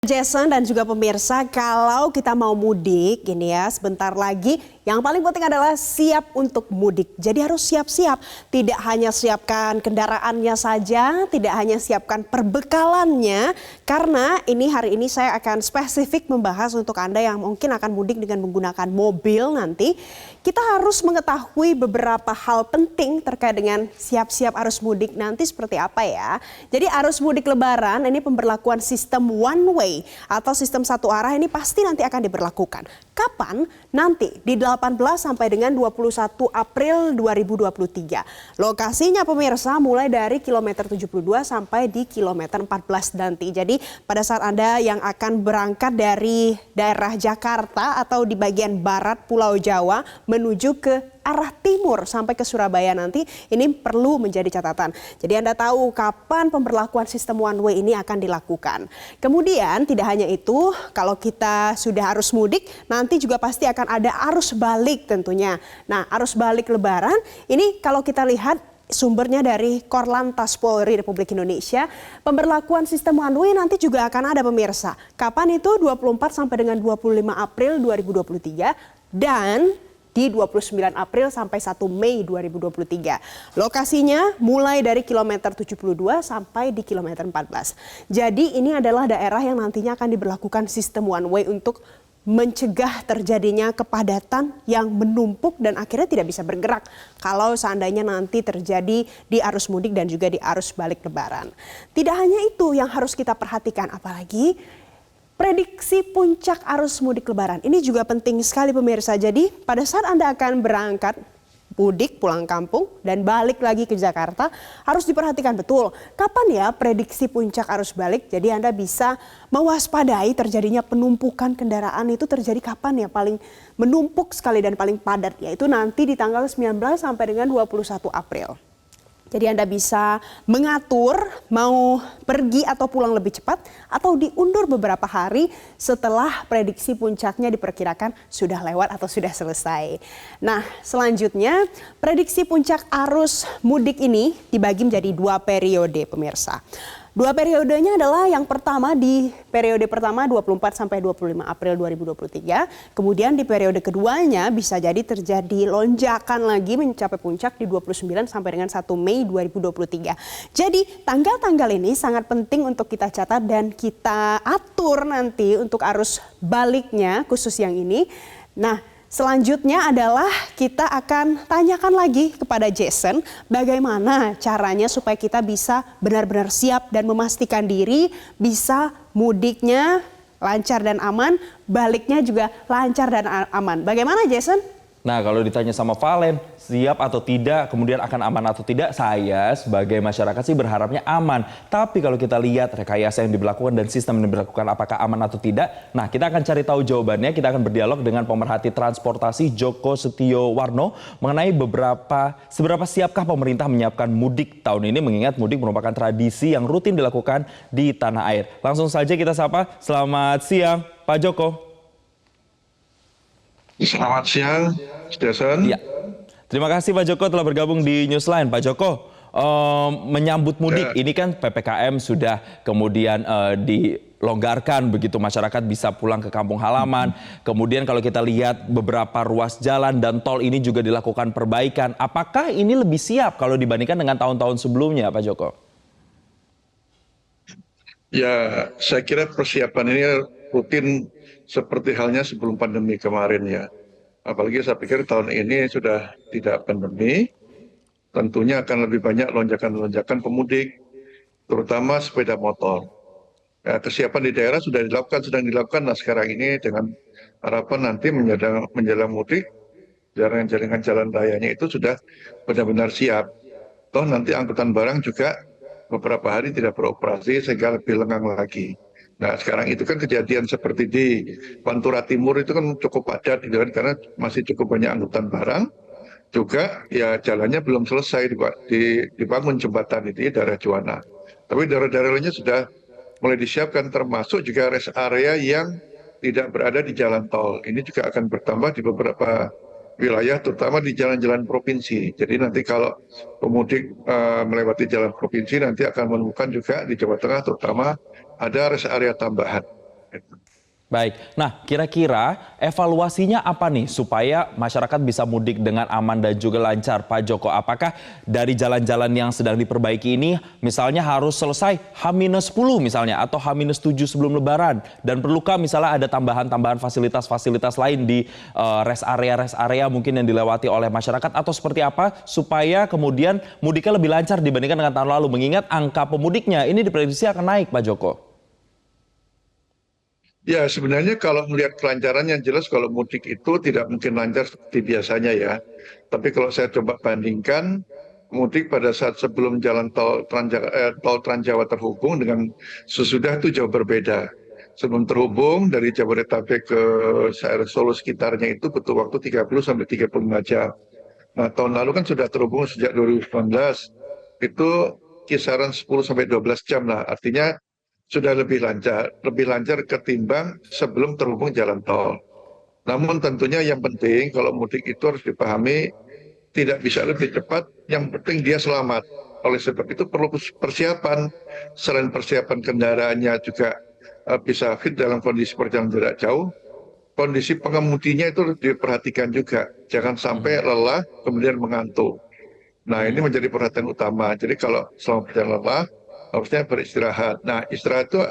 Jason dan juga pemirsa, kalau kita mau mudik ini ya sebentar lagi, yang paling penting adalah siap untuk mudik. Jadi harus siap-siap, tidak hanya siapkan kendaraannya saja, tidak hanya siapkan perbekalannya, karena hari ini saya akan spesifik membahas untuk Anda yang mungkin akan mudik dengan menggunakan mobil nanti. Kita harus mengetahui beberapa hal penting terkait dengan siap-siap arus mudik nanti seperti apa ya. Jadi arus mudik lebaran ini pemberlakuan sistem one way atau sistem satu arah ini pasti nanti akan diberlakukan. Kapan? Nanti di 18 sampai dengan 21 April 2023. Lokasinya pemirsa mulai dari kilometer 72 sampai di kilometer 14 nanti. Jadi pada saat Anda yang akan berangkat dari daerah Jakarta atau di bagian barat Pulau Jawa menuju ke arah timur sampai ke Surabaya nanti, ini perlu menjadi catatan. Jadi Anda tahu kapan pemberlakuan sistem one way ini akan dilakukan. Kemudian tidak hanya itu, kalau kita sudah arus mudik, nanti juga pasti akan ada arus balik tentunya. Nah, arus balik lebaran ini kalau kita lihat sumbernya dari Korlantas Polri Republik Indonesia, pemberlakuan sistem one way nanti juga akan ada pemirsa. Kapan itu? 24 sampai dengan 25 April 2023 dan di 29 April sampai 1 Mei 2023. Lokasinya mulai dari kilometer 72 sampai di kilometer 14. Jadi ini adalah daerah yang nantinya akan diberlakukan sistem one way untuk mencegah terjadinya kepadatan yang menumpuk dan akhirnya tidak bisa bergerak kalau seandainya nanti terjadi di arus mudik dan juga di arus balik lebaran. Tidak hanya itu yang harus kita perhatikan, apalagi prediksi puncak arus mudik lebaran. Ini juga penting sekali pemirsa. Jadi pada saat Anda akan berangkat mudik pulang kampung dan balik lagi ke Jakarta, harus diperhatikan betul kapan ya prediksi puncak arus balik. Jadi Anda bisa mewaspadai terjadinya penumpukan kendaraan itu terjadi kapan ya paling menumpuk sekali dan paling padat, yaitu nanti di tanggal 19 sampai dengan 21 April. Jadi Anda bisa mengatur mau pergi atau pulang lebih cepat atau diundur beberapa hari setelah prediksi puncaknya diperkirakan sudah lewat atau sudah selesai. Nah, selanjutnya prediksi puncak arus mudik ini dibagi menjadi 2 periode pemirsa. 2 periodenya adalah yang pertama di periode pertama 24 sampai 25 April 2023. Kemudian di periode keduanya bisa jadi terjadi lonjakan lagi mencapai puncak di 29 sampai dengan 1 Mei 2023. Jadi tanggal-tanggal ini sangat penting untuk kita catat dan kita atur nanti untuk arus baliknya khusus yang ini. Nah, selanjutnya adalah kita akan tanyakan lagi kepada Jason bagaimana caranya supaya kita bisa benar-benar siap dan memastikan diri bisa mudiknya lancar dan aman, baliknya juga lancar dan aman. Bagaimana Jason? Nah, kalau ditanya sama Valen, siap atau tidak, kemudian akan aman atau tidak, saya sebagai masyarakat sih berharapnya aman. Tapi kalau kita lihat rekayasa yang diberlakukan dan sistem yang diberlakukan apakah aman atau tidak, nah kita akan cari tahu jawabannya. Kita akan berdialog dengan pemerhati transportasi Joko Setiowarno mengenai seberapa siapkah pemerintah menyiapkan mudik tahun ini, mengingat mudik merupakan tradisi yang rutin dilakukan di tanah air. Langsung saja kita sapa, selamat siang Pak Joko. Selamat siang, Jason. Ya. Terima kasih Pak Joko telah bergabung di Newsline. Pak Joko, menyambut mudik, ini kan PPKM sudah kemudian dilonggarkan begitu, masyarakat bisa pulang ke kampung halaman. Kemudian kalau kita lihat beberapa ruas jalan dan tol ini juga dilakukan perbaikan. Apakah ini lebih siap kalau dibandingkan dengan tahun-tahun sebelumnya Pak Joko? Ya, saya kira persiapan ini rutin seperti halnya sebelum pandemi kemarin ya. Apalagi saya pikir tahun ini sudah tidak pandemi, tentunya akan lebih banyak lonjakan-lonjakan pemudik, terutama sepeda motor. Ya, kesiapan di daerah sudah dilakukan, sedang dilakukan. Nah sekarang ini dengan harapan nanti menjelang mudik, jaringan jalan rayanya itu sudah benar-benar siap. Toh nanti angkutan barang juga beberapa hari tidak beroperasi sehingga lebih lengang lagi. Nah sekarang itu kan kejadian seperti di Pantura Timur itu kan cukup padat gitu kan, karena masih cukup banyak angkutan barang. Juga ya jalannya belum selesai dibangun jembatan itu di daerah Juwana. Tapi daerah-daerah lainnya sudah mulai disiapkan, termasuk juga rest area yang tidak berada di jalan tol. Ini juga akan bertambah di beberapa wilayah, terutama di jalan-jalan provinsi. Jadi nanti kalau pemudik melewati jalan provinsi nanti akan menemukan juga di Jawa Tengah terutama ada rest area tambahan. Baik, nah kira-kira evaluasinya apa nih supaya masyarakat bisa mudik dengan aman dan juga lancar, Pak Joko? Apakah dari jalan-jalan yang sedang diperbaiki ini misalnya harus selesai H-10 misalnya atau H-7 sebelum Lebaran? Dan perlukah misalnya ada tambahan-tambahan fasilitas-fasilitas lain di rest area mungkin yang dilewati oleh masyarakat atau seperti apa supaya kemudian mudiknya lebih lancar dibandingkan dengan tahun lalu? Mengingat angka pemudiknya ini diprediksi akan naik, Pak Joko. Ya, sebenarnya kalau melihat kelancaran yang jelas kalau mudik itu tidak mungkin lancar seperti biasanya ya. Tapi kalau saya coba bandingkan, mudik pada saat sebelum jalan tol Trans Jawa terhubung dengan sesudah itu jauh berbeda. Sebelum terhubung dari Jabodetabek ke Solo sekitarnya itu butuh waktu 30 sampai 35 jam. Nah, tahun lalu kan sudah terhubung sejak 2019. Itu kisaran 10 sampai 12 jam lah. Artinya sudah lebih lancar ketimbang sebelum terhubung jalan tol. Namun tentunya yang penting kalau mudik itu harus dipahami tidak bisa lebih cepat, yang penting dia selamat. Oleh sebab itu perlu persiapan, selain persiapan kendaraannya juga bisa fit dalam kondisi perjalanan jarak jauh, kondisi pengemudinya itu diperhatikan juga. Jangan sampai lelah kemudian mengantuk. Nah, ini menjadi perhatian utama. Jadi kalau selama perjalanan lelah, harusnya beristirahat. Nah, istirahat itu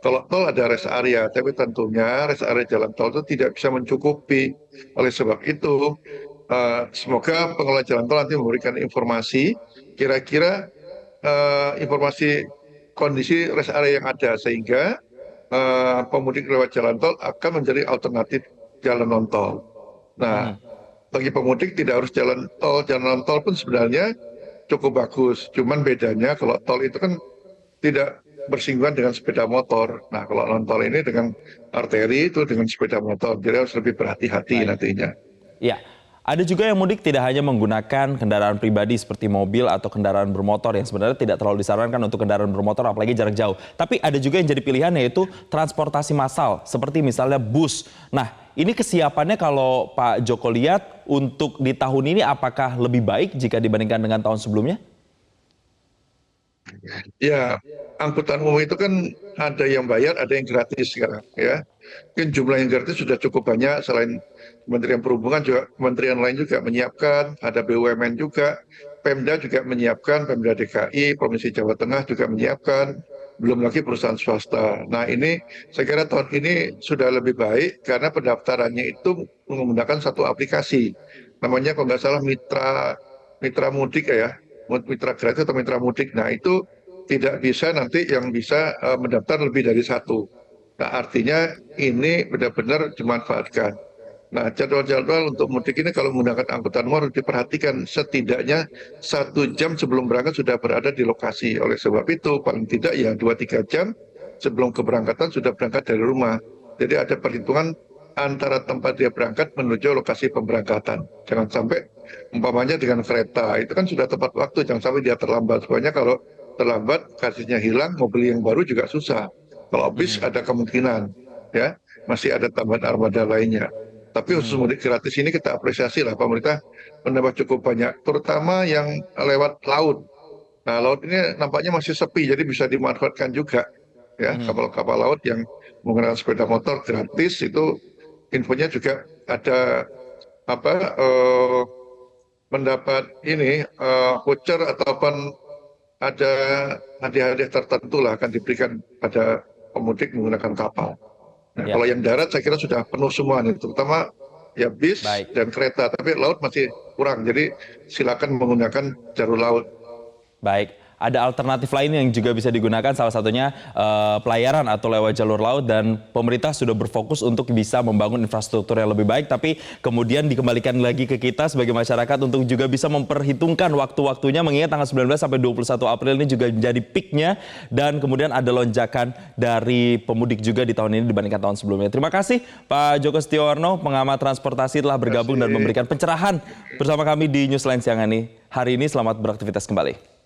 kalau tol ada rest area, tapi tentunya rest area jalan tol itu tidak bisa mencukupi. Oleh sebab itu, semoga pengelola jalan tol nanti memberikan informasi, kira-kira informasi kondisi rest area yang ada, sehingga pemudik lewat jalan tol akan menjadi alternatif jalan non-tol. Nah, bagi pemudik tidak harus jalan non-tol pun sebenarnya cukup bagus. Cuman bedanya kalau tol itu kan tidak bersinggungan dengan sepeda motor. Nah, kalau non-tol ini dengan arteri itu dengan sepeda motor. Jadi harus lebih berhati-hati nantinya. Ya, ada juga yang mudik tidak hanya menggunakan kendaraan pribadi seperti mobil atau kendaraan bermotor yang sebenarnya tidak terlalu disarankan untuk kendaraan bermotor apalagi jarak jauh. Tapi ada juga yang jadi pilihan yaitu transportasi massal seperti misalnya bus. Nah, ini kesiapannya kalau Pak Joko lihat untuk di tahun ini apakah lebih baik jika dibandingkan dengan tahun sebelumnya? Ya, angkutan umum itu kan ada yang bayar, ada yang gratis sekarang ya. Mungkin jumlah yang gratis sudah cukup banyak, selain Kementerian Perhubungan juga kementerian lain juga menyiapkan, ada BUMN juga, Pemda juga menyiapkan, Pemda DKI, Provinsi Jawa Tengah juga menyiapkan, belum lagi perusahaan swasta. Nah, ini saya kira tahun ini sudah lebih baik karena pendaftarannya itu menggunakan satu aplikasi. Namanya kalau nggak salah Mitra Mudik ya, Mitra Gratis atau Mitra Mudik. Nah, itu tidak bisa nanti yang bisa mendaftar lebih dari satu. Nah, artinya ini benar-benar dimanfaatkan. Nah, jadwal-jadwal untuk mudik ini kalau menggunakan angkutan umum harus diperhatikan setidaknya 1 jam sebelum berangkat sudah berada di lokasi. Oleh sebab itu, paling tidak ya 2-3 jam sebelum keberangkatan sudah berangkat dari rumah. Jadi ada perhitungan antara tempat dia berangkat menuju lokasi pemberangkatan. Jangan sampai umpamanya dengan kereta, itu kan sudah tepat waktu, jangan sampai dia terlambat. Soalnya kalau terlambat, kasusnya hilang, mau beli yang baru juga susah. Kalau bis ada kemungkinan, ya masih ada tambahan armada lainnya. Tapi khusus mudik gratis ini kita apresiasi lah, pemerintah menambah cukup banyak, terutama yang lewat laut. Nah, laut ini nampaknya masih sepi, jadi bisa dimanfaatkan juga. Ya, kapal-kapal laut yang menggunakan sepeda motor gratis itu infonya juga ada apa mendapat ini voucher ataupun ada hadiah-hadiah tertentu lah akan diberikan pada pemudik menggunakan kapal. Nah, kalau yang darat saya kira sudah penuh semua nih, terutama ya bis dan kereta, tapi laut masih kurang. Jadi silakan menggunakan jalur laut. Baik, ada alternatif lain yang juga bisa digunakan, salah satunya pelayaran atau lewat jalur laut, dan pemerintah sudah berfokus untuk bisa membangun infrastruktur yang lebih baik, tapi kemudian dikembalikan lagi ke kita sebagai masyarakat untuk juga bisa memperhitungkan waktu-waktunya, mengingat tanggal 19 sampai 21 April ini juga menjadi peaknya, dan kemudian ada lonjakan dari pemudik juga di tahun ini dibandingkan tahun sebelumnya. Terima kasih Pak Joko Setiawarno, pengamat transportasi, telah bergabung dan memberikan pencerahan bersama kami di Newsline siang ini. Hari ini selamat beraktivitas kembali.